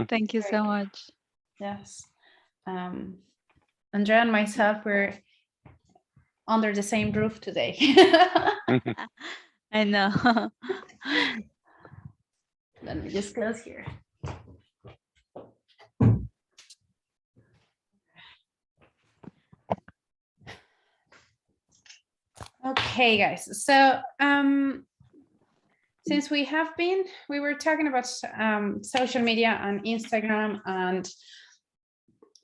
Thank you so much. Yes. Andrea and myself were under the same roof today. I know. Let me just close here. Okay, guys. So since we were talking about social media and Instagram and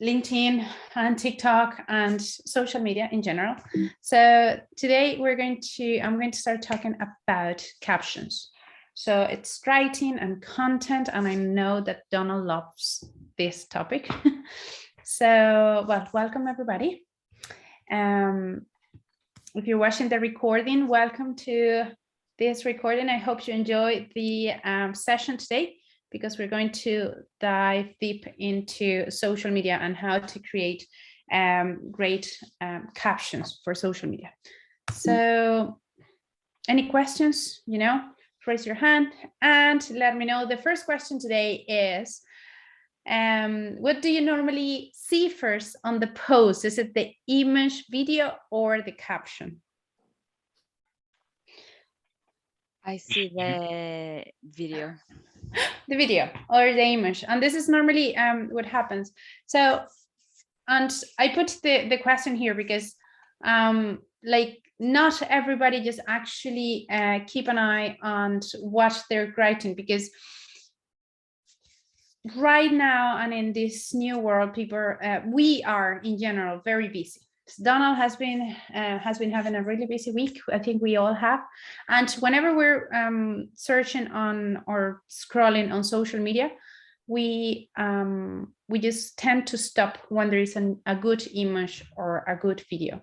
LinkedIn and TikTok and social media in general. So today I'm going to start talking about captions. So it's writing and content, and I know that Donald loves this topic. So, well, welcome everybody. If you're watching the recording, welcome to this recording. I hope you enjoy the session today, because we're going to dive deep into social media and how to create great captions for social media. So any questions, raise your hand and let me know. The first question today is, what do you normally see first on the post? Is it the image, video, or the caption? I see the video. The video or the image, and this is normally what happens. So, and I put the question here because like not everybody just actually keep an eye on what they're writing, because right now and in this new world, people we are in general very busy. Donald has been having a really busy week. I think we all have. And whenever we're searching on or scrolling on social media, we just tend to stop when there is a good image or a good video.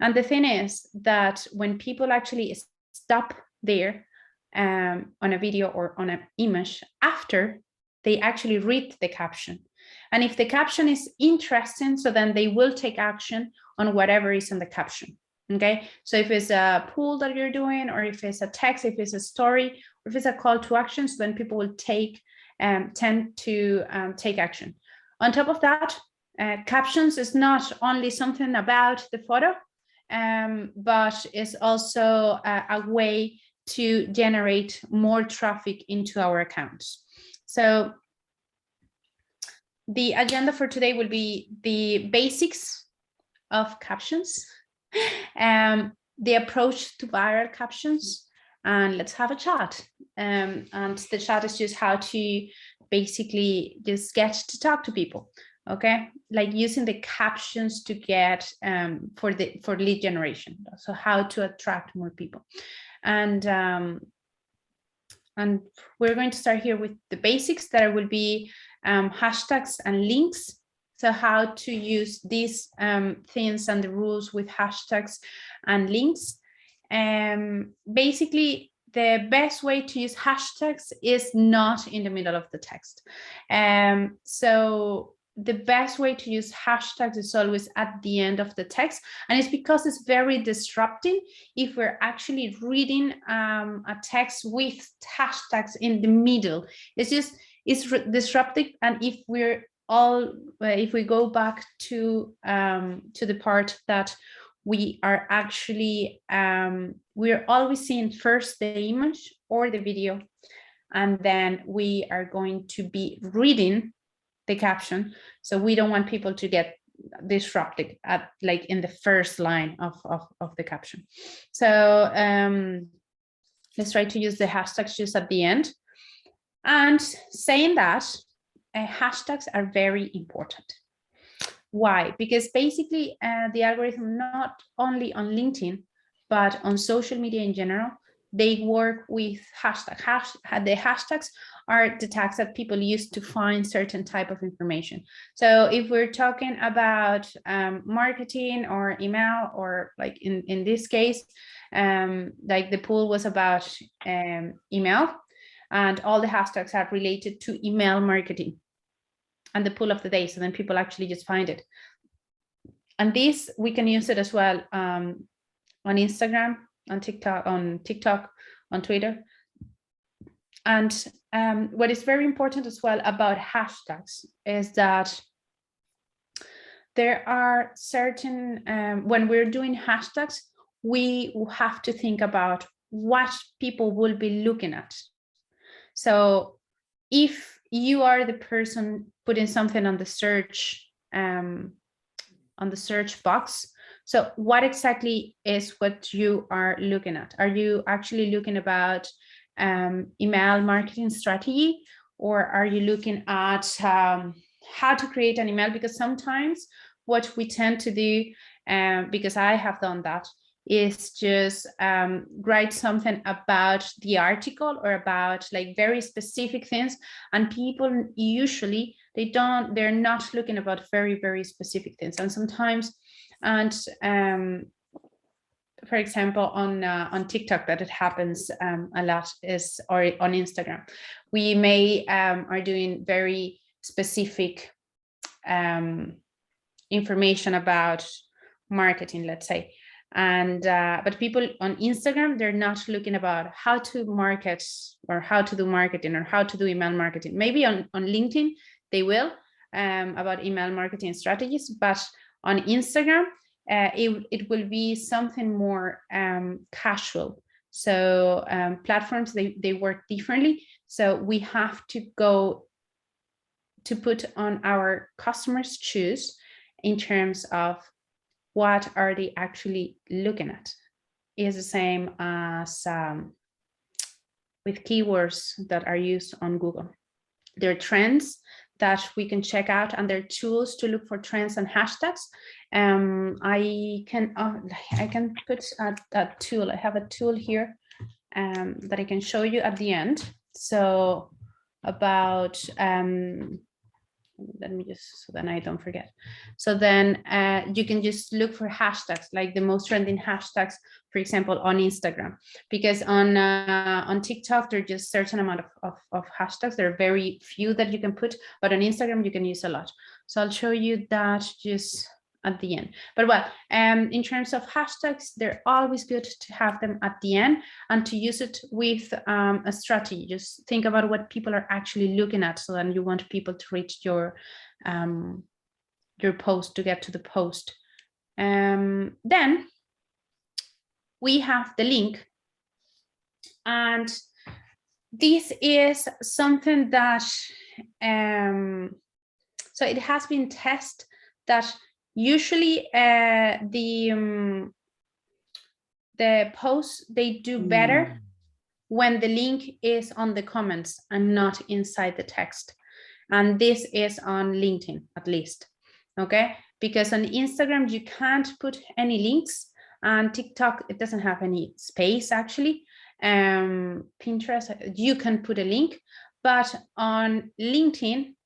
And the thing is that when people actually stop there on a video or on an image, after they actually read the caption. And if the caption is interesting, so then they will take action on whatever is in the caption. Okay, so if it's a poll that you're doing, or if it's a text, if it's a story, or if it's a call to action, so then people will tend to take action. On top of that, captions is not only something about the photo, but is also a way to generate more traffic into our accounts. So the agenda for today will be the basics of captions, the approach to viral captions, and let's have a chat. And the chat is just how to basically just get to talk to people. Okay, like using the captions to get for lead generation. So how to attract more people, and we're going to start here with the basics. There will be hashtags and links. So how to use these things and the rules with hashtags and links. Basically, the best way to use hashtags is not in the middle of the text. So the best way to use hashtags is always at the end of the text, and it's because it's very disrupting if we're actually reading a text with hashtags in the middle. It's disruptive. And if we go back to the part that we are actually we're always seeing first the image or the video, and then we are going to be reading the caption. So we don't want people to get disrupted at like in the first line of the caption. So let's try to use the hashtags just at the end. And saying that, hashtags are very important. Why? Because basically the algorithm, not only on LinkedIn, but on social media in general, they work with hashtags. The hashtags are the tags that people use to find certain type of information. So if we're talking about marketing or email, or like in this case, like the poll was about email, and all the hashtags are related to email marketing and the poll of the day. So then people actually just find it. And this, we can use it as well on Instagram, on TikTok, on Twitter. And what is very important as well about hashtags is that there are certain, when we're doing hashtags, we have to think about what people will be looking at. So if you are the person putting something on the search box, so what exactly is what you are looking at? Are you actually looking about email marketing strategy, or are you looking at how to create an email? Because sometimes what we tend to do, because I have done that, is just write something about the article or about like very specific things, and people usually they're not looking about very, very specific things. And sometimes, and for example, on TikTok, that it happens a lot, is, or on Instagram, we may are doing very specific information about marketing, let's say, and but people on Instagram, they're not looking about how to market or how to do marketing or how to do email marketing. Maybe on LinkedIn they will about email marketing strategies, but on Instagram it will be something more casual. So platforms, they work differently, so we have to go to put on our customers' shoes in terms of what are they actually looking at. Is the same as with keywords that are used on Google. There are trends that we can check out, and there are tools to look for trends and hashtags. I can put a tool. I have a tool here that I can show you at the end. So about let me just, so then I don't forget. So then you can just look for hashtags, like the most trending hashtags, for example, on Instagram, because on TikTok, there are just certain amount of hashtags. There are very few that you can put, but on Instagram, you can use a lot. So I'll show you that just at the end. But well, in terms of hashtags, they're always good to have them at the end and to use it with a strategy. Just think about what people are actually looking at, so then you want people to reach your post, to get to the post. Then we have the link, and this is something that so it has been tested that usually the posts, they do better when the link is on the comments and not inside the text. And this is on LinkedIn, at least. Okay, because on Instagram you can't put any links, and TikTok, it doesn't have any space actually. Pinterest, you can put a link, but on LinkedIn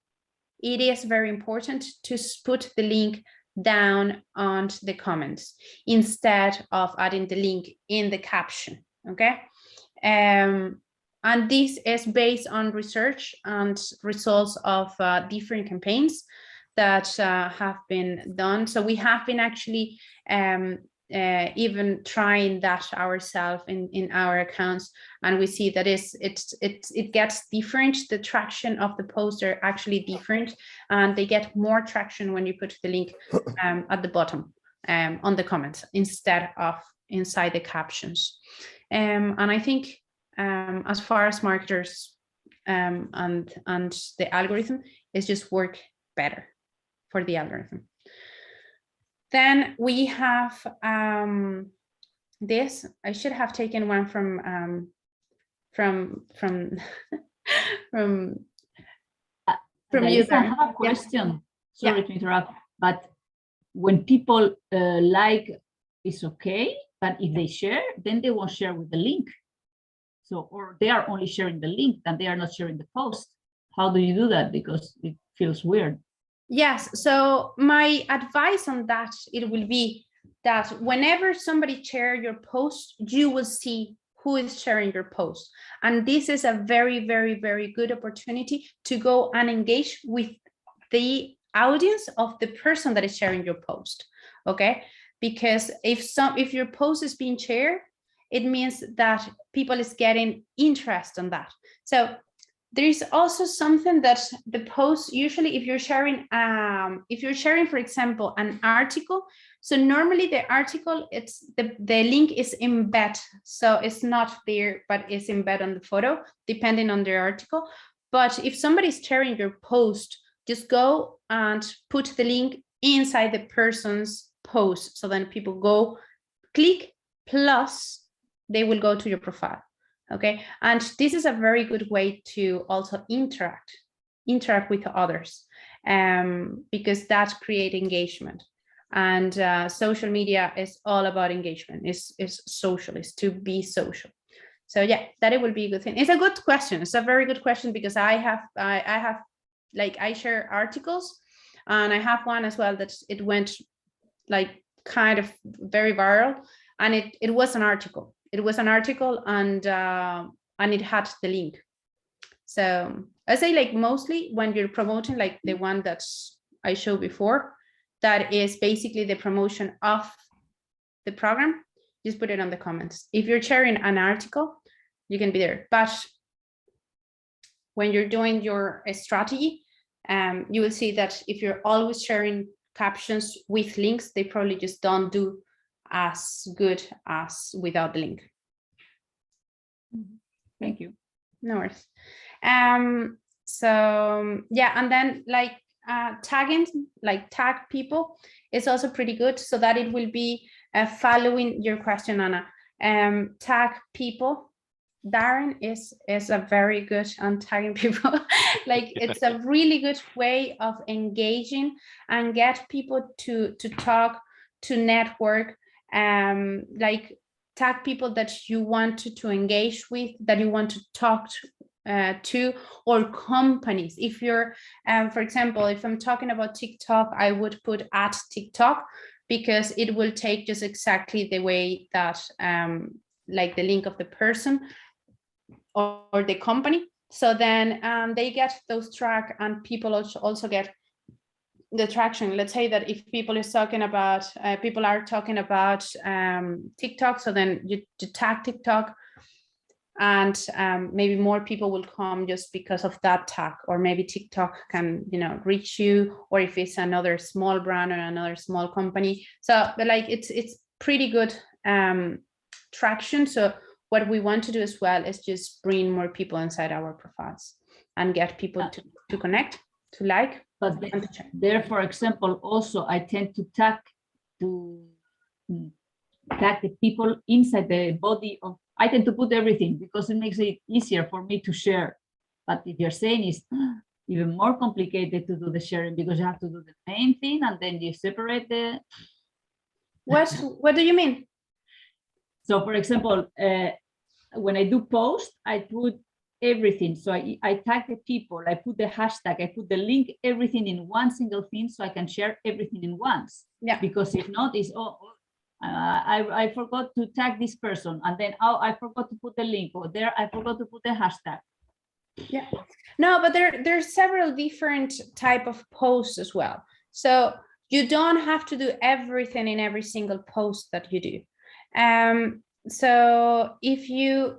it is very important to put the link down on the comments instead of adding the link in the caption. Okay, and this is based on research and results of different campaigns that have been done. So we have been actually even trying that ourselves in our accounts, and we see that it gets different. The traction of the posts are actually different, and they get more traction when you put the link at the bottom on the comments instead of inside the captions. And I think as far as marketers and the algorithm, is just work better for the algorithm. Then we have this. I should have taken one from from you guys. I have a question. Sorry to interrupt, but when people like, it's okay, but if they share, then they won't share with the link. So, or they are only sharing the link and they are not sharing the post. How do you do that? Because it feels weird. Yes, so my advice on that, it will be that whenever somebody shares your post, you will see who is sharing your post. And this is a very, very, very good opportunity to go and engage with the audience of the person that is sharing your post. Okay, because if your post is being shared, it means that people is getting interest on that. So there is also something that the post, usually if you're sharing, for example, an article, so normally the article, it's the link is embed, so it's not there, but it's embed on the photo, depending on the article. But if somebody's sharing your post, just go and put the link inside the person's post, so then people go click, plus they will go to your profile. Okay, and this is a very good way to also interact with others, because that creates engagement. And social media is all about engagement. Is social, is to be social. So yeah, that it will be a good thing. It's a good question. It's a very good question, because I have like, I share articles, and I have one as well that it went like kind of very viral, and it was an article. It was an article, and it had the link. So I say, like, mostly when you're promoting, like the one that I showed before, that is basically the promotion of the program, just put it on the comments. If you're sharing an article, you can be there. But when you're doing your strategy, you will see that if you're always sharing captions with links, they probably just don't do as good as without the link. Thank you. No worries. So yeah, and then like tagging, like tag people, is also pretty good, so that it will be following your question, Anna. Tag people. Darren is a very good on tagging people. Like, it's a really good way of engaging and get people to talk, to network, like tag people that you want to engage with, that you want to talk to, or companies. If you're, for example, if I'm talking about TikTok, I would put @TikTok, because it will take just exactly the way that like the link of the person or the company. So then they get those track, and people also get the traction. Let's say that if people are talking about TikTok, so then you tag TikTok, and maybe more people will come just because of that tag, or maybe TikTok can, reach you, or if it's another small brand or another small company. So, but like, it's pretty good traction. So what we want to do as well is just bring more people inside our profiles and get people to connect, to like. But there, for example, also I tend to tag the people inside the body of. I tend to put everything, because it makes it easier for me to share. But if you're saying it's even more complicated to do the sharing, because you have to do the main thing and then you separate the. What do you mean? So, for example, when I do post, I put everything. So I tag the people, I put the hashtag, I put the link, everything in one single thing, so I can share everything in once. Yeah. Because if not, it's I forgot to tag this person, and then I forgot to put the link, or there I forgot to put the hashtag. Yeah. No, but there's several different type of posts as well. So you don't have to do everything in every single post that you do. So if you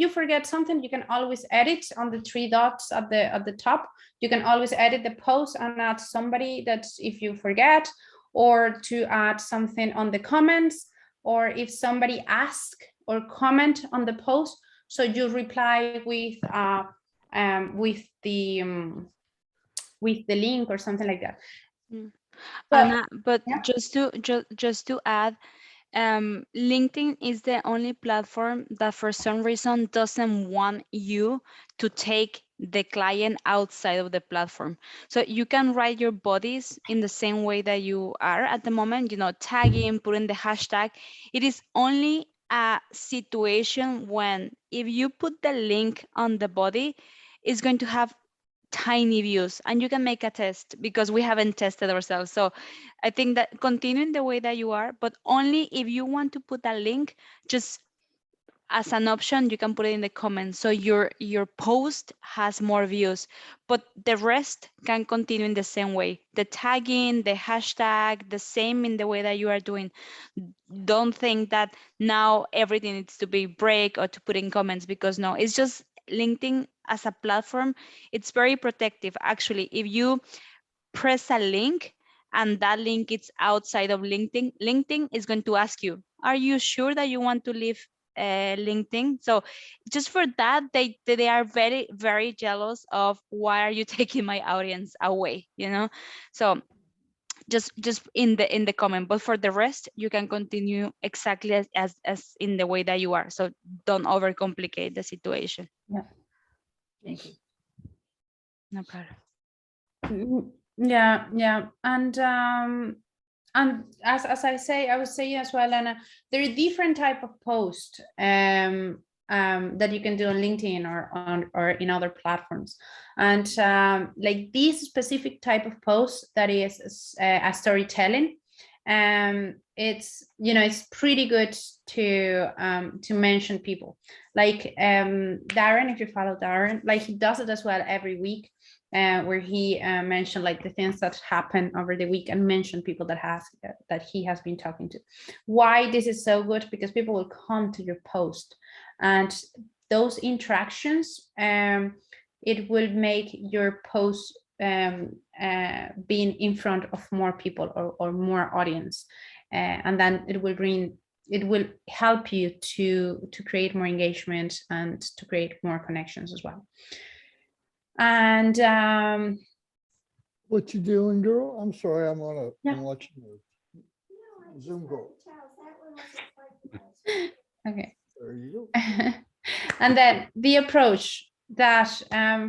forget something, you can always edit on the 3 dots at the top. You can always edit the post and add somebody that if you forget, or to add something on the comments, or if somebody ask or comment on the post, so you reply with the link or something like that. Anna, but yeah. just to add, LinkedIn is the only platform that for some reason doesn't want you to take the client outside of the platform. So you can write your bodies in the same way that you are at the moment, tagging, putting the hashtag. It is only a situation when if you put the link on the body, it's going to have tiny views, and you can make a test, because we haven't tested ourselves. So I think that continuing the way that you are, but only if you want to put a link, just as an option, you can put it in the comments. So your post has more views, but the rest can continue in the same way. The tagging, the hashtag, the same in the way that you are doing. Don't think that now everything needs to be break or to put in comments, because no, it's just LinkedIn as a platform. It's very protective. Actually, if you press a link and that link is outside of LinkedIn, LinkedIn is going to ask you, are you sure that you want to leave LinkedIn? So just for that, they are very, very jealous of why are you taking my audience away, you know? So just in the comment, but for the rest, you can continue exactly as in the way that you are. So don't overcomplicate the situation. Yeah. Thank you. No problem. Yeah, and as I was saying as well, Anna, there are different type of posts that you can do on LinkedIn or in other platforms, and like this specific type of post that is a storytelling. It's, you know, it's pretty good to mention people, like Darren. If you follow Darren, like he does it as well every week, where he mentioned like the things that happen over the week and mentioned people that he has been talking to. Why this is so good? Because people will come to your post, and those interactions, it will make your post being in front of more people or more audience, and then it will help you to create more engagement and to create more connections as well. And What you doing, girl? I'm sorry, I'm on a, Yeah. I'm watching a Zoom call. okay. There you go. And then the approach that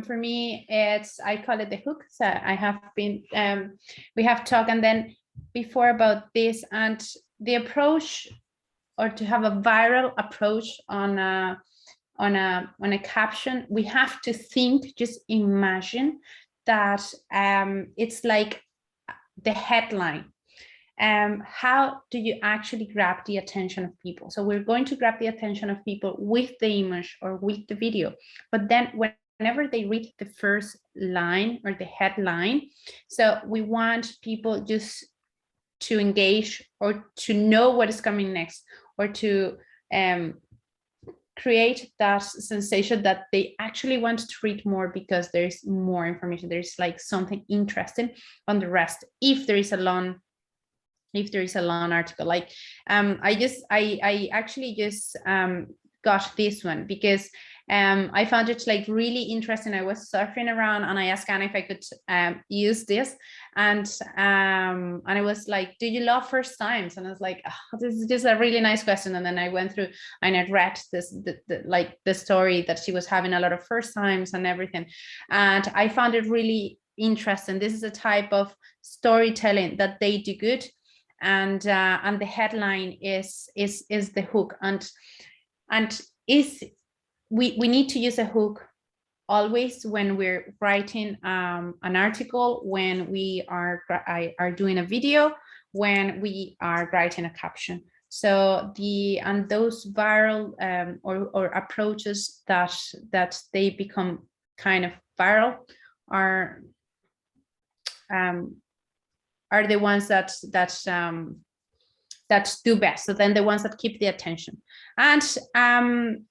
for me, I call it the hook. So I have been we have talked and then before about this, and the approach, or to have a viral approach on a caption, we have to think, just imagine that it's like the headline. How do you actually grab the attention of people? So we're going to grab the attention of people with the image or with the video, but then whenever they read the first line or the headline, so we want people just to engage or to know what is coming next, or to create that sensation that they actually want to read more, because there's more information, there's like something interesting on the rest. If there is a long article, like I actually just got this one because I found it like really interesting. I was surfing around and I asked Anna if I could use this, and I was like, do you love first times? And I was like, oh, this is just a really nice question. And then I went through and I read this like the story that she was having a lot of first times and everything, and I found it really interesting. This is a type of storytelling that they do good, and the headline is the hook, and is we need to use a hook always when we're writing an article, when we are doing a video, when we are writing a caption. So those viral or approaches that they become kind of viral are the ones that do best. So then the ones that keep the attention. And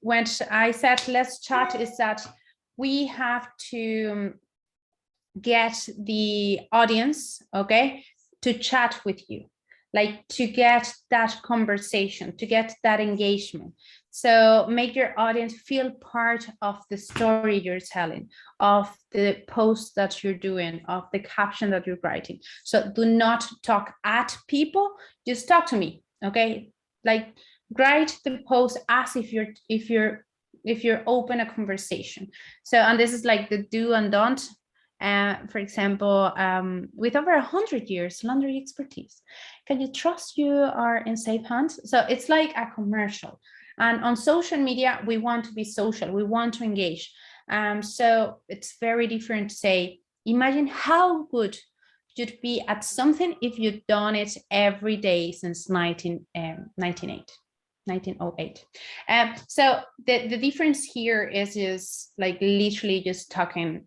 when I said let's chat, is that we have to get the audience, okay, to chat with you, like to get that conversation, to get that engagement. So make your audience feel part of the story you're telling, of the post that you're doing, of the caption that you're writing. So do not talk at people, just talk to me, okay? Like write the post as if you're open a conversation. So, and this is like the do and don't. For example, with over 100 years laundry expertise, can you trust you are in safe hands? So it's like a commercial. And on social media, we want to be social, we want to engage. So it's very different to say, imagine how good you'd be at something if you'd done it every day since 1998. 1908. So the difference here is like literally just talking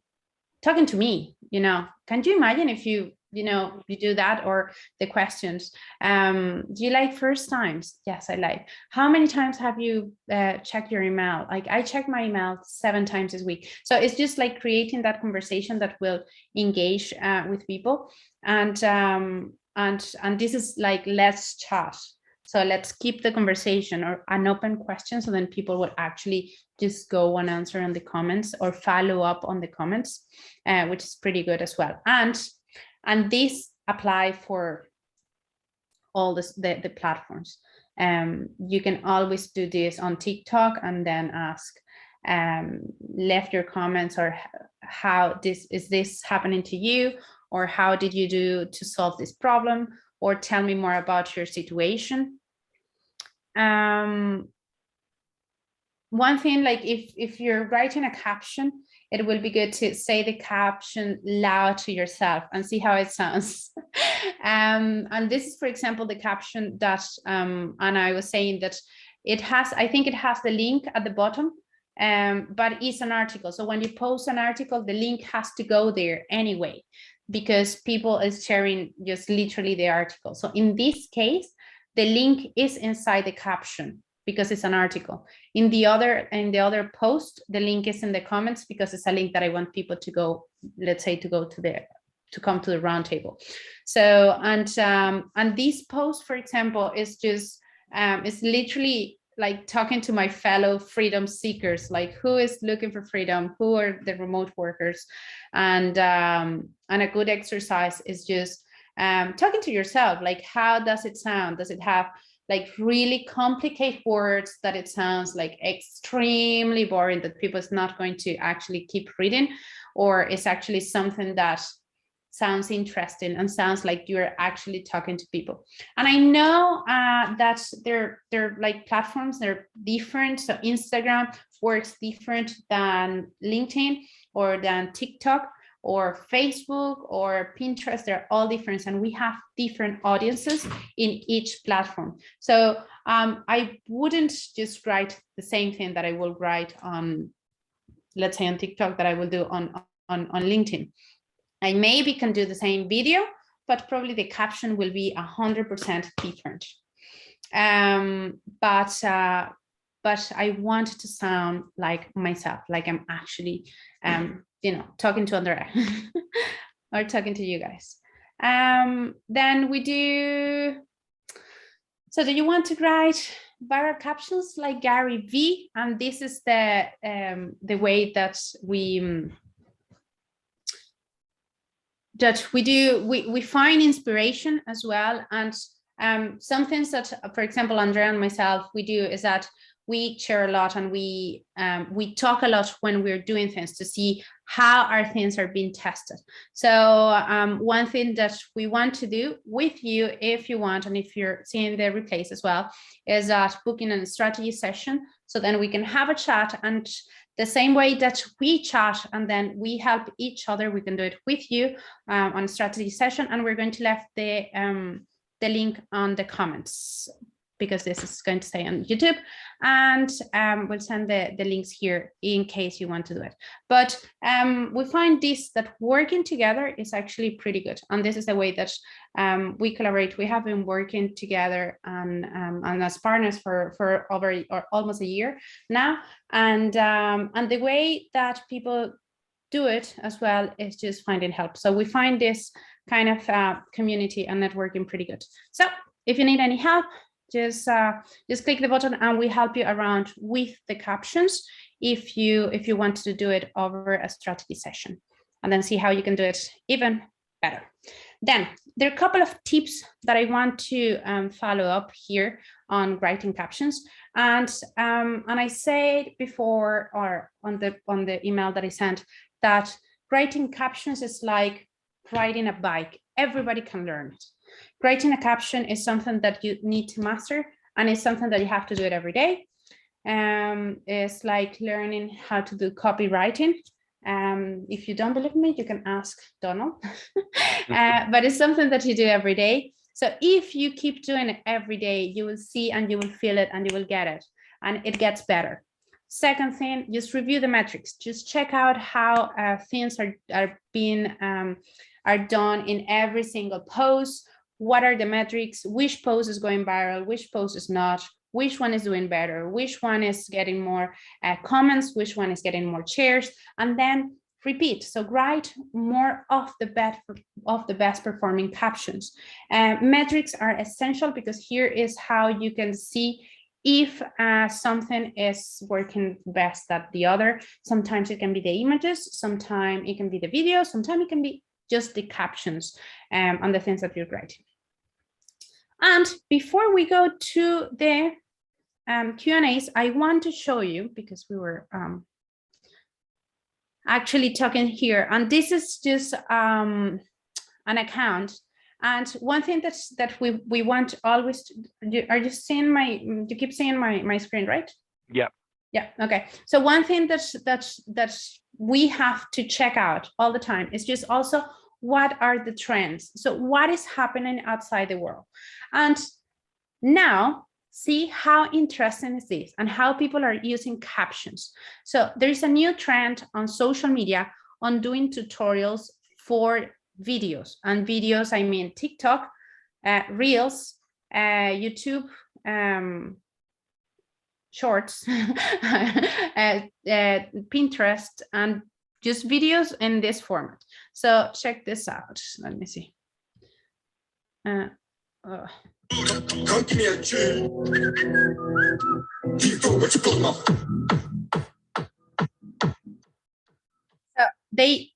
to me, you know. Can you imagine if you do that? Or the questions, do you like first times? Yes, I like. How many times have you checked your email? Like, I check my email 7 times this week. So it's just like creating that conversation that will engage with people. And this is like, let's chat. So let's keep the conversation or an open question, so then people would actually just go and answer on the comments or follow up on the comments, which is pretty good as well. And this apply for all the platforms. You can always do this on TikTok and then ask, left your comments, or how is this happening to you, or how did you do to solve this problem, or tell me more about your situation. One thing, like if you're writing a caption, it will be good to say the caption loud to yourself and see how it sounds. And this is, for example, the caption that and I was saying that it has, I think it has the link at the bottom, but it's an article. So when you post an article, the link has to go there anyway, because people is sharing just literally the article. So in this case, the link is inside the caption because it's an article. In the other post, the link is in the comments because it's a link that I want people to go, let's say, to come to the roundtable. So and this post, for example, is just it's literally like talking to my fellow freedom seekers, like who is looking for freedom, who are the remote workers, and a good exercise is just talking to yourself, like how does it sound? Does it have like really complicated words that it sounds like extremely boring, that people is not going to actually keep reading, or it's actually something that sounds interesting and sounds like you're actually talking to people? And I know that they're like platforms, they're different. So Instagram works different than LinkedIn or than TikTok or Facebook or Pinterest. They're all different, and we have different audiences in each platform. So I wouldn't just write the same thing that I will write on, let's say, on TikTok, that I will do on LinkedIn. I maybe can do the same video, but probably the caption will be 100% different. But I want to sound like myself, like I'm actually, talking to Andrea or talking to you guys. Then we do. So do you want to write viral captions like Gary V? And this is the way that we do. We find inspiration as well. And some things that, for example, Andrea and myself, we do is that we share a lot, and we talk a lot when we're doing things to see how our things are being tested. So one thing that we want to do with you, if you want, and if you're seeing the replays as well, is that booking a strategy session. So then we can have a chat, and the same way that we chat and then we help each other, we can do it with you on a strategy session. And we're going to left the link on the comments, because this is going to stay on YouTube, and we'll send the links here in case you want to do it. But we find this, that working together is actually pretty good. And this is the way that we collaborate. We have been working together and as partners for over or almost a year now. And the way that people do it as well is just finding help. So we find this kind of community and networking pretty good. So if you need any help, just click the button and we help you around with the captions if you want to do it over a strategy session, and then see how you can do it even better. Then there are a couple of tips that I want to follow up here on writing captions. And I said before, or on the email that I sent, that writing captions is like riding a bike. Everybody can learn it. Writing a caption is something that you need to master, and it's something that you have to do it every day. It's like learning how to do copywriting. If you don't believe me, you can ask Donald. But it's something that you do every day. So if you keep doing it every day, you will see and you will feel it and you will get it, and it gets better. Second thing, just review the metrics. Just check out how things are being are done in every single post. What are the metrics? Which post is going viral? Which post is not? Which one is doing better? Which one is getting more comments? Which one is getting more shares? And then repeat. So write more of the best performing captions. Metrics are essential because here is how you can see if something is working best at the other. Sometimes it can be the images, sometimes it can be the video, sometimes it can be just the captions on the things that you're writing. And before we go to the Q&As, I want to show you, because we were actually talking here, and this is just an account. And one thing that we want always to, are you seeing my, you keep seeing my screen, right? Yeah. Yeah, okay. So one thing that we have to check out all the time is just also what are the trends? So what is happening outside the world? And now see how interesting is this and how people are using captions. So there's a new trend on social media on doing tutorials for videos, and videos, I mean TikTok, Reels, YouTube, Shorts, Pinterest, and just videos in this format. So check this out. Let me see. Come give me a drink. So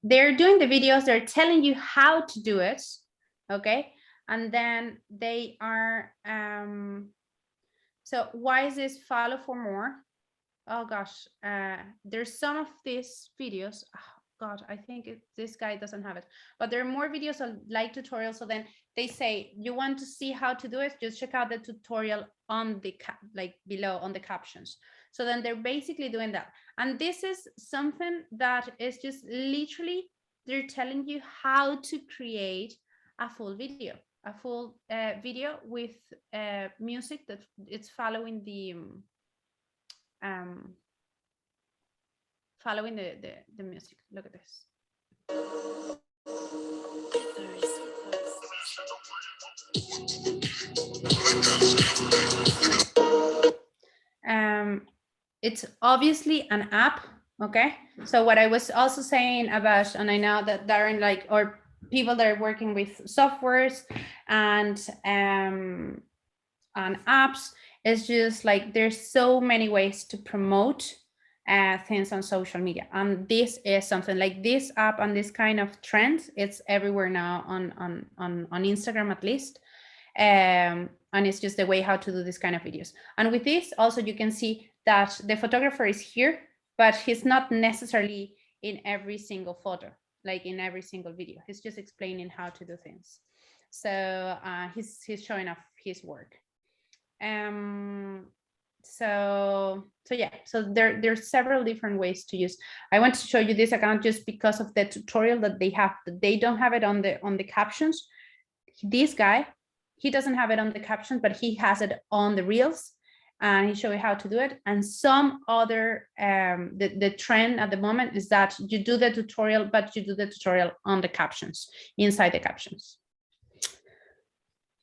they're doing the videos, they're telling you how to do it, okay? And then they are, so why is this follow for more? Oh gosh, there's some of these videos, oh God, I think this guy doesn't have it, but there are more videos like tutorials. So then they say, you want to see how to do it, just check out the tutorial on the like below on the captions. So then they're basically doing that. And this is something that is just literally, they're telling you how to create a full video, video with music that it's following the following the music. Look at this. It's obviously an app, okay? So what I was also saying about, and I know that Darren, like, or people that are working with softwares and apps, it's just like there's so many ways to promote things on social media, and this is something like this app and this kind of trend. It's everywhere now on Instagram, at least, and it's just the way how to do this kind of videos. And with this also you can see that the photographer is here, but he's not necessarily in every single photo, like in every single video. He's just explaining how to do things. So he's showing off his work. So yeah, so there's several different ways to use. I want to show you this account just because of the tutorial that they have. They don't have it on the captions. This guy, he doesn't have it on the captions, but he has it on the reels, and he shows you how to do it. And some other the trend at the moment is that you do the tutorial, but you do the tutorial on the captions, inside the captions.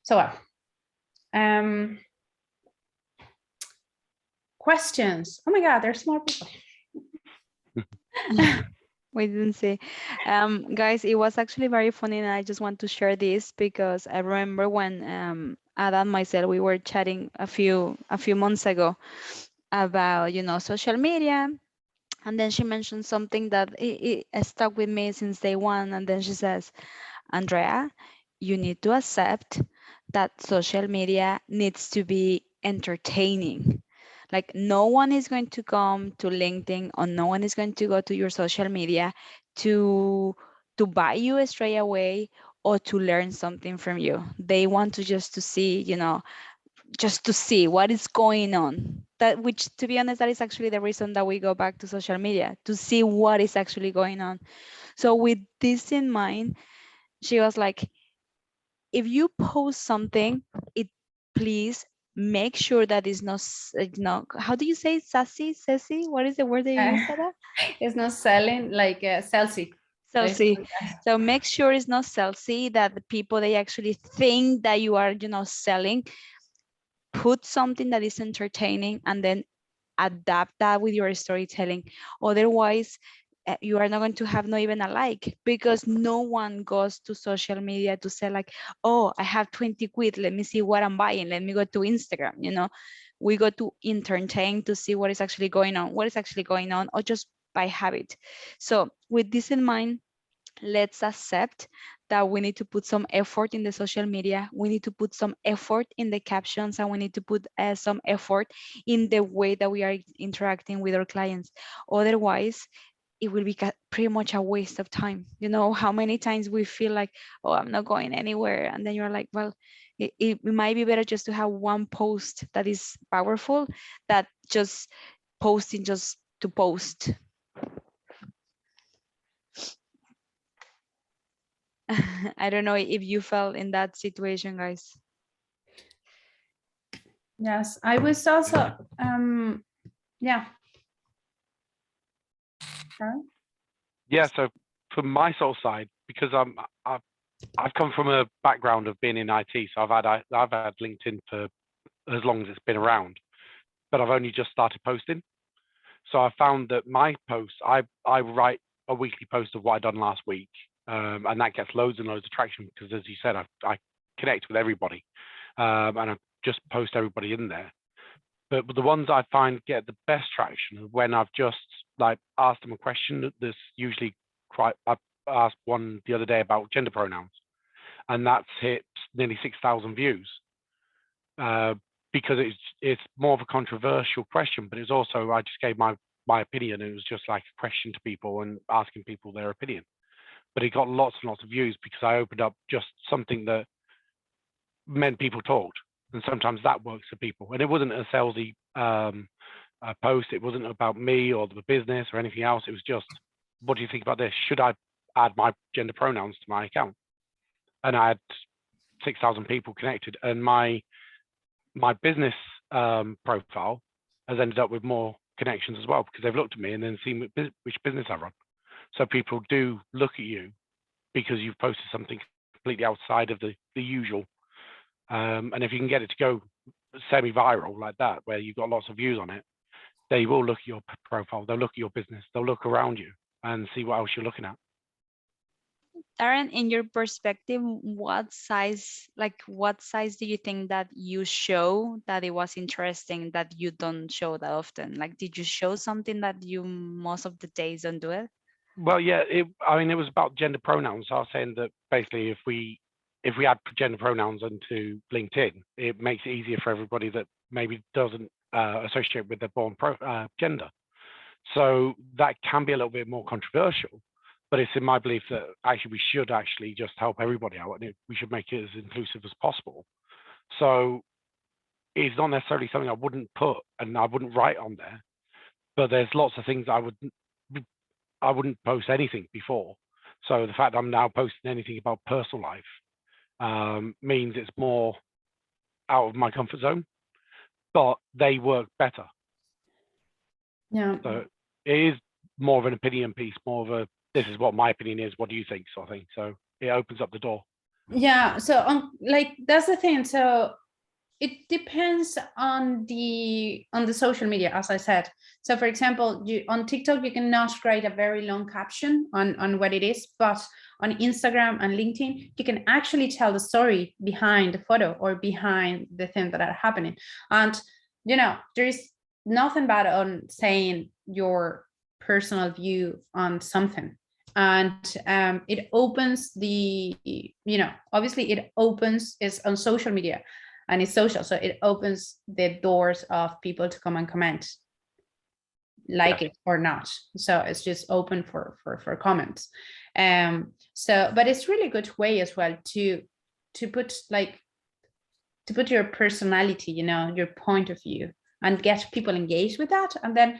So questions. Oh my God, there's more people. We didn't see. Guys, it was actually very funny, and I just want to share this because I remember when Ada and myself, we were chatting a few months ago about, you know, social media, and then she mentioned something that it stuck with me since day one. And then she says, Andrea, you need to accept that social media needs to be entertaining. Like, no one is going to come to LinkedIn, or no one is going to go to your social media to buy you straight away or to learn something from you. They want to just to see, you know, just to see what is going on. That, which, to be honest, that is actually the reason that we go back to social media, to see what is actually going on. So with this in mind, she was like, if you post something, it please make sure that it's not, how do you say sassy? What is the word that you use for that? It's not selling like salesy. Salesy. So make sure it's not salesy, that the people, they actually think that you are, selling. Put something that is entertaining and then adapt that with your storytelling. Otherwise, you are not going to have not even a like, because no one goes to social media to say like, oh, I have 20 quid, let me see what I'm buying, let me go to Instagram. We go to entertain, to see what is actually going on, or just by habit. So with this in mind, let's accept that we need to put some effort in the social media. We need to put some effort in the captions, and we need to put some effort in the way that we are interacting with our clients. Otherwise, it will be pretty much a waste of time. How many times we feel like, oh, I'm not going anywhere. And then you're like, well, it might be better just to have one post that is powerful, that just posting just to post. I don't know if you felt in that situation, guys. Yes, I was also, yeah. Yeah, so from my sort of side, because I've come from a background of being in IT, so I've had LinkedIn for as long as it's been around, but I've only just started posting. So I found that my posts, I write a weekly post of what I've done last week, and that gets loads and loads of traction because, as you said, I connect with everybody, and I just post everybody in there. But the ones I find get the best traction are when I've just like asked them a question that's usually quite. I asked one the other day about gender pronouns, and that's hit nearly 6,000 views. Because it's more of a controversial question, but it's also, I just gave my opinion. It was just like a question to people and asking people their opinion. But it got lots and lots of views because I opened up just something that meant people talked, and sometimes that works for people. And it wasn't a salesy post. It wasn't about me or the business or anything else. It was just, what do you think about this? Should I add my gender pronouns to my account? And I had 6,000 people connected, and my business profile has ended up with more connections as well, because they've looked at me and then seen which business I run. So people do look at you because you've posted something completely outside of the usual. And if you can get it to go semi-viral like that, where you've got lots of views on it, they will look at your profile, they'll look at your business, they'll look around you and see what else you're looking at. Darren, in your perspective, what size do you think that you show that it was interesting that you don't show that often? Like, did you show something that you most of the days don't do it? Well, yeah, it was about gender pronouns. I was saying that basically if we add gender pronouns into LinkedIn, it makes it easier for everybody that maybe doesn't associate with their born gender. So that can be a little bit more controversial, but it's in my belief that actually we should actually just help everybody out, and we should make it as inclusive as possible. So it's not necessarily something I wouldn't put and I wouldn't write on there, but there's lots of things I wouldn't post anything before. So the fact I'm now posting anything about personal life means it's more out of my comfort zone, but they work better. Yeah. So it is more of an opinion piece, more of a, this is what my opinion is, what do you think, sort of thing. So it opens up the door. Yeah. So like, that's the thing. So it depends on the social media, as I said. So for example, on TikTok, you cannot write a very long caption on what it is, but on Instagram and LinkedIn, you can actually tell the story behind the photo or behind the thing that are happening. And, there is nothing bad on saying your personal view on something. And it opens the, obviously it opens, is on social media and it's social. So it opens the doors of people to come and comment, like it or not. So it's just open for comments. So, but it's really good way as well to put your personality, your point of view, and get people engaged with that. And then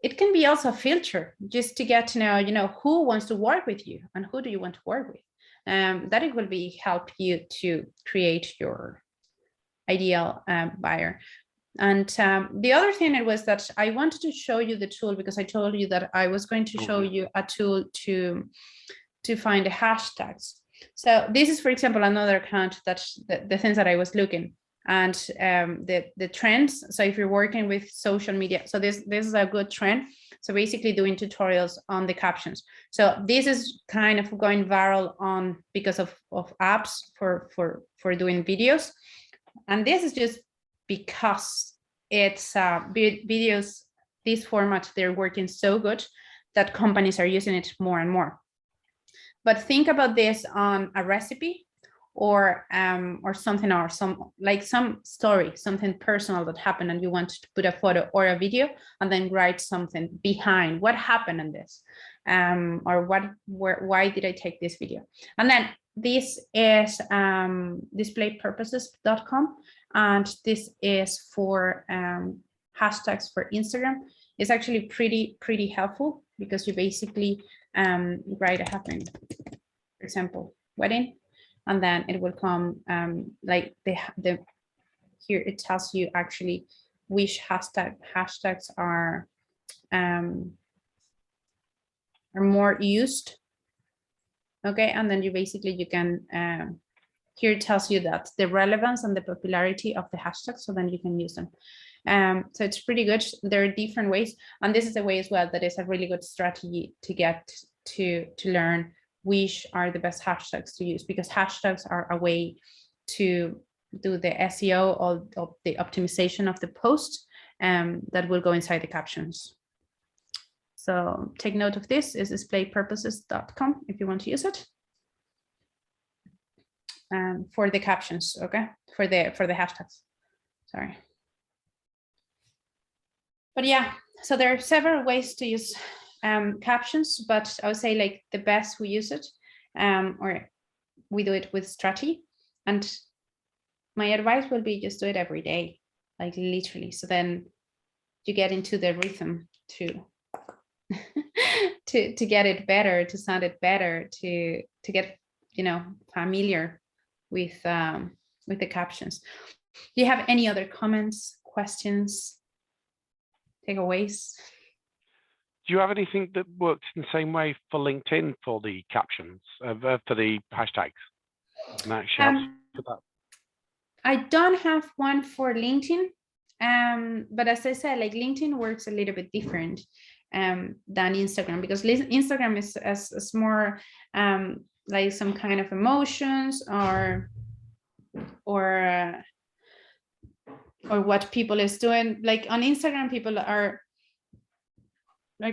it can be also a filter just to get to know, who wants to work with you and who do you want to work with. that it will be help you to create your ideal buyer. And the other thing it was that I wanted to show you the tool, because I told you that I was going to show you a tool to find the hashtags. So this is, for example, another account that's the things that I was looking, and the trends. So if you're working with social media, so this is a good trend. So basically doing tutorials on the captions. So this is kind of going viral on because of apps for doing videos. And this is just because it's videos, this format, they're working so good that companies are using it more and more. But think about this on a recipe or something, or some story, something personal that happened, and you want to put a photo or a video and then write something behind what happened in this, or why did I take this video. And then this is displaypurposes.com, and this is for hashtags for Instagram. It's actually pretty helpful, because you basically write a happening, for example, wedding, and then it will come like the here it tells you actually which hashtags are more used. Okay, and then you basically you can here it tells you that the relevance and the popularity of the hashtags, so then you can use them. So it's pretty good. There are different ways, and this is a way as well that is a really good strategy to get to learn which are the best hashtags to use, because hashtags are a way to do the SEO or the optimization of the post that will go inside the captions. So take note of this, is displaypurposes.com if you want to use it. For the captions, okay, for the hashtags, sorry. But yeah, so there are several ways to use captions, but I would say like the best we use it, or we do it with strategy. And my advice will be just do it every day, like literally. So then you get into the rhythm to to get it better, to sound it better, to get, you know, familiar with the captions. Do you have any other comments, questions, takeaways? Do you have anything that works in the same way for LinkedIn for the captions, for the hashtags? And actually helps with that? I don't have one for LinkedIn, but as I said, like LinkedIn works a little bit different than Instagram, because Instagram is more like some kind of emotions or what people is doing. Like on Instagram, people are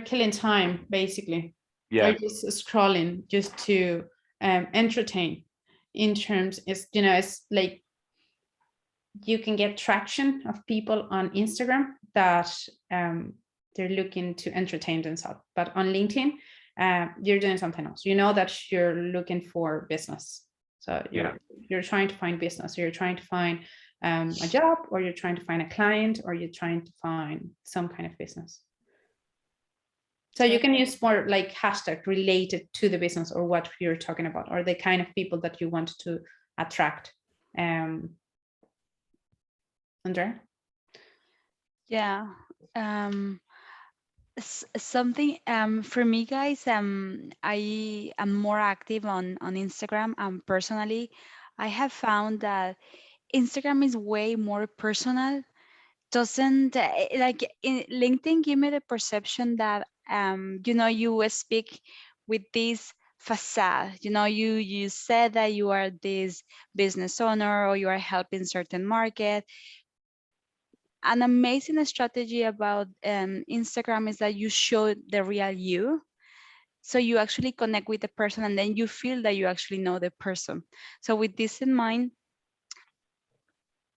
killing time, basically. Yeah. They're just scrolling just to entertain. In terms, is, you know, it's like you can get traction of people on Instagram that they're looking to entertain themselves, but on LinkedIn, you're doing something else. You know that you're looking for business, so you're trying to find business. You're trying to find a job, or you're trying to find a client, or you're trying to find some kind of business. So you can use more like hashtag related to the business or what you're talking about, or the kind of people that you want to attract. Andrea? Yeah. Something for me, guys, I am more active on Instagram. Personally, I have found that Instagram is way more personal. Doesn't like in LinkedIn give me the perception that you know, you speak with this facade. You know, you said that you are this business owner, or you are helping certain market. An amazing strategy about Instagram is that you show the real you. So you actually connect with the person, and then you feel that you actually know the person. So with this in mind,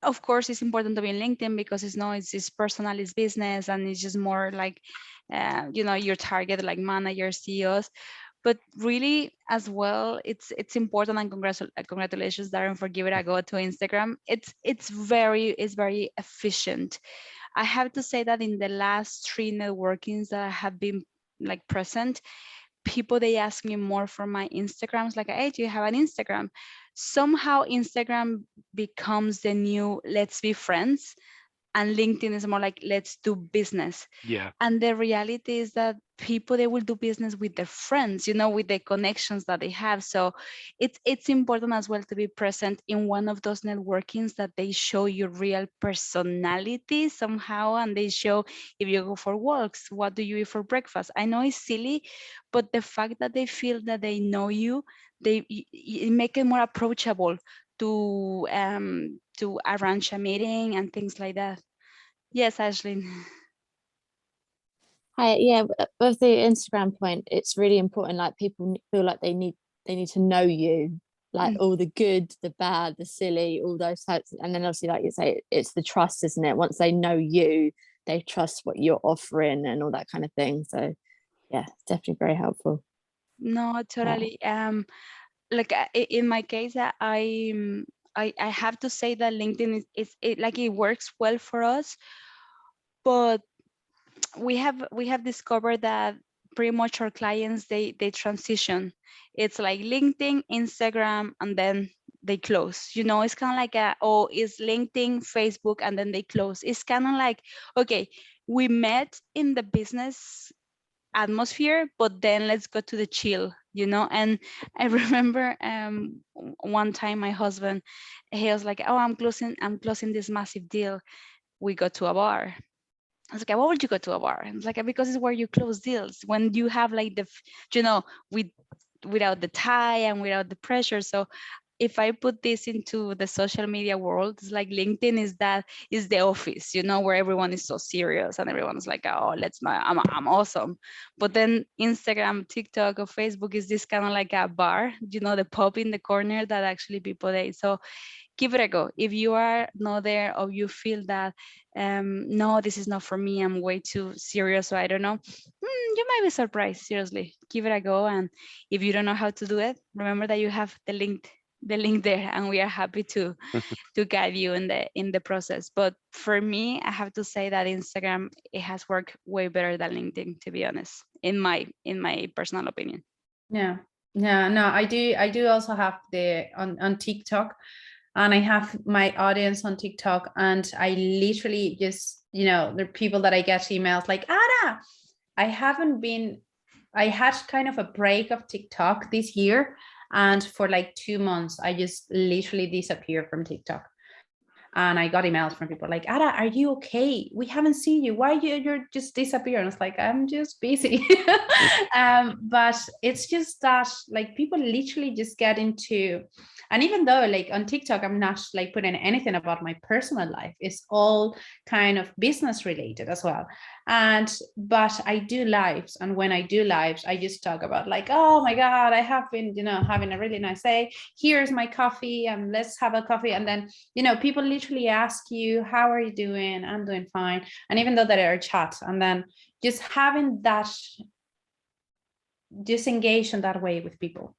of course, it's important to be in LinkedIn because it's personal, it's business, and it's just more like, you know, your target, like managers, CEOs. But really, as well, it's important, and congratulations, Darren, for giving it a go to Instagram. It's very efficient. I have to say that in the last 3 networkings that I have been like present, people, they ask me more for my Instagrams, like, hey, do you have an Instagram? Somehow Instagram becomes the new let's be friends, and LinkedIn is more like let's do business. Yeah. And the reality is that people, they will do business with their friends, with the connections that they have. So it's important as well to be present in one of those networkings that they show your real personality somehow, and they show, if you go for walks, what do you eat for breakfast? I know it's silly, but the fact that they feel that they know you, it make it more approachable to arrange a meeting and things like that. Yes, Ashley. Hi, yeah, with the Instagram point, it's really important. Like people feel like they need to know you, like Mm. all the good, the bad, the silly, all those types. And then obviously, like you say, it's the trust, isn't it? Once they know you, they trust what you're offering and all that kind of thing. So yeah, it's definitely very helpful. No, totally. Like in my case, I have to say that LinkedIn is like it works well for us, but we have discovered that pretty much our clients, they transition. It's like LinkedIn, Instagram, and then they close. It's kind of like it's LinkedIn, Facebook, and then they close. It's kind of like, okay, we met in the business atmosphere, but then let's go to the chill. And I remember one time my husband, he was like, oh, I'm closing this massive deal. We go to a bar. I was like, why would you go to a bar? And it's like, because it's where you close deals, when you have like with without the tie and without the pressure. So if I put this into the social media world, it's like LinkedIn is the office, where everyone is so serious and everyone's like, oh, I'm awesome. But then Instagram, TikTok, or Facebook is this kind of like a bar, the pub in the corner that actually people they. So give it a go. If you are not there, or you feel that no, this is not for me, I'm way too serious, so I don't know, you might be surprised. Seriously, give it a go. And if you don't know how to do it, remember that you have the link there, and we are happy to guide you in the process. But for me, I have to say that Instagram, it has worked way better than LinkedIn, to be honest, in my personal opinion. Yeah. Yeah, no, I do also have on TikTok, and I have my audience on TikTok, and I literally just, there are people that I get emails like, Ada, I had kind of a break of TikTok this year, and for like 2 months, I just literally disappeared from TikTok. And I got emails from people like, Ada, are you okay? We haven't seen you. Why you're just disappearing? It's like, I'm just busy. But it's just that like people literally just get into, and even though like on TikTok, I'm not like putting anything about my personal life, it's all kind of business related as well. But I do lives, and when I do lives, I just talk about like, oh my God, I have been, having a really nice day. Here's my coffee, and let's have a coffee. And then, people literally ask you, how are you doing? I'm doing fine. And even though that are chat, and then just having that disengage in that way with people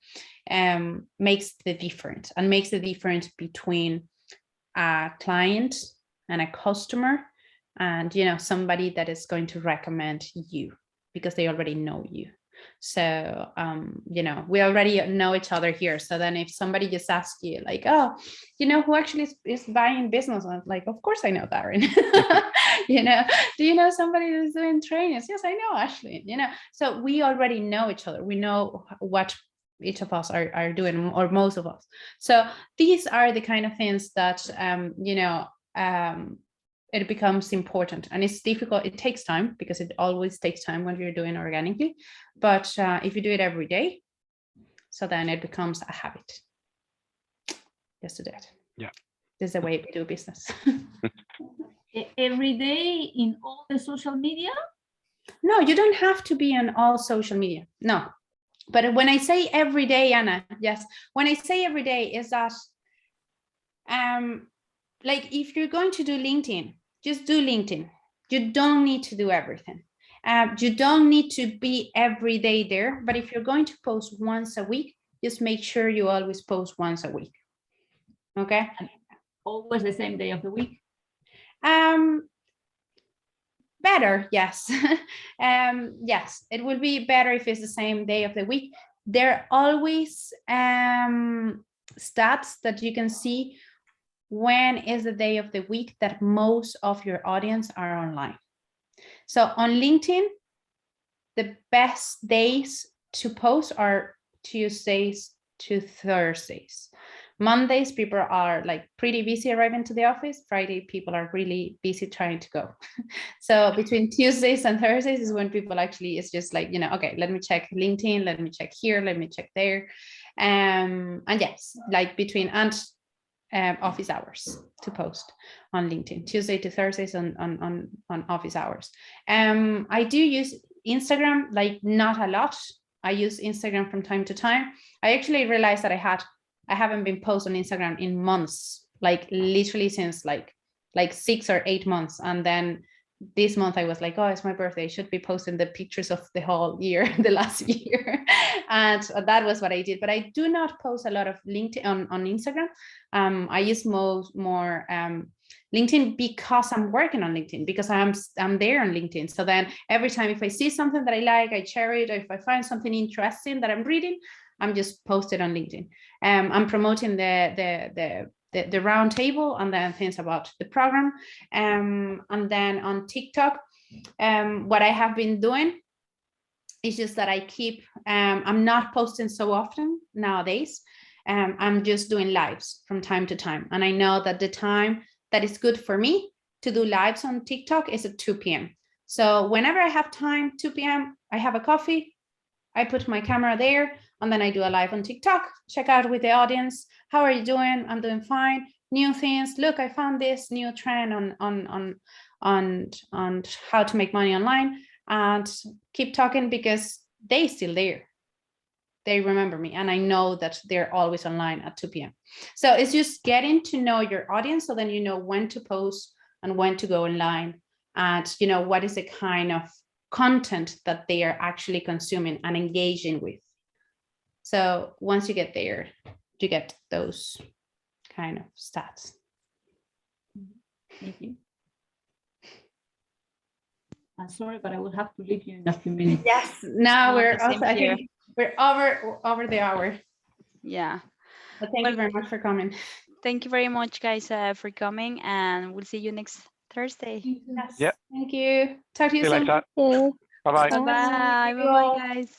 makes the difference, and makes the difference between a client and a customer, and somebody that is going to recommend you because they already know you. So we already know each other here. So then if somebody just asks you like, oh, who actually is buying business, I'm like, of course I know Darren. Do you know somebody who's doing trainings? Yes, I know Ashley. So we already know each other. We know what each of us are doing, or most of us. So these are the kind of things that it becomes important, and it's difficult. It takes time, because it always takes time when you're doing organically. But if you do it every day, so then it becomes a habit. Just to do it. Yeah. This is the way we do business. Every day in all the social media? No, you don't have to be on all social media. No. But when I say every day, Anna, yes, when I say every day is that like if you're going to do LinkedIn, just do LinkedIn. You don't need to do everything. You don't need to be every day there. But if you're going to post once a week, just make sure you always post once a week. Okay. And always the same day of the week? Better, yes. Yes, it will be better if it's the same day of the week. There are always stats that you can see when is the day of the week that most of your audience are online. So on LinkedIn, the best days to post are Tuesdays to Thursdays. Mondays, people are like pretty busy arriving to the office. Friday, people are really busy trying to go. So between Tuesdays and Thursdays is when people actually, it's just like, okay, let me check LinkedIn, let me check here, let me check there. And yes, like between office hours to post on LinkedIn, Tuesday to Thursdays on office hours. I do use Instagram, like not a lot. I use Instagram from time to time. I actually realized that I haven't been posting on Instagram in months, like literally since like 6 or 8 months. And then this month I was like, oh, it's my birthday, I should be posting the pictures of the whole year, the last year. And that was what I did. But I do not post a lot of LinkedIn on Instagram. I use more LinkedIn because I'm working on LinkedIn, because I'm there on LinkedIn. So then every time if I see something that I like, I share it. Or if I find something interesting that I'm reading, I'm just posted on LinkedIn. I'm promoting the round table and then things about the program. And then on TikTok, what I have been doing is just that I keep, I'm not posting so often nowadays. I'm just doing lives from time to time. And I know that the time that is good for me to do lives on TikTok is at 2 p.m. So whenever I have time, 2 p.m., I have a coffee, I put my camera there, and then I do a live on TikTok, check out with the audience. How are you doing? I'm doing fine. New things. Look, I found this new trend on how to make money online, and keep talking because they still there. They remember me, and I know that they're always online at 2 p.m. So it's just getting to know your audience, so then you know when to post and when to go online, and what is the kind of content that they are actually consuming and engaging with. So once you get there, you get those kind of stats. Thank you. I'm sorry, but I will have to leave you in a few minutes. Yes, now we're the same also, I here. think we're over the hour. Yeah. But thank you very much for coming. Thank you very much, guys, for coming, and we'll see you next Thursday. Yes. Yeah. Thank you. Talk to you See you soon. later. Yeah. Bye bye. Bye bye. Bye. Bye bye, guys.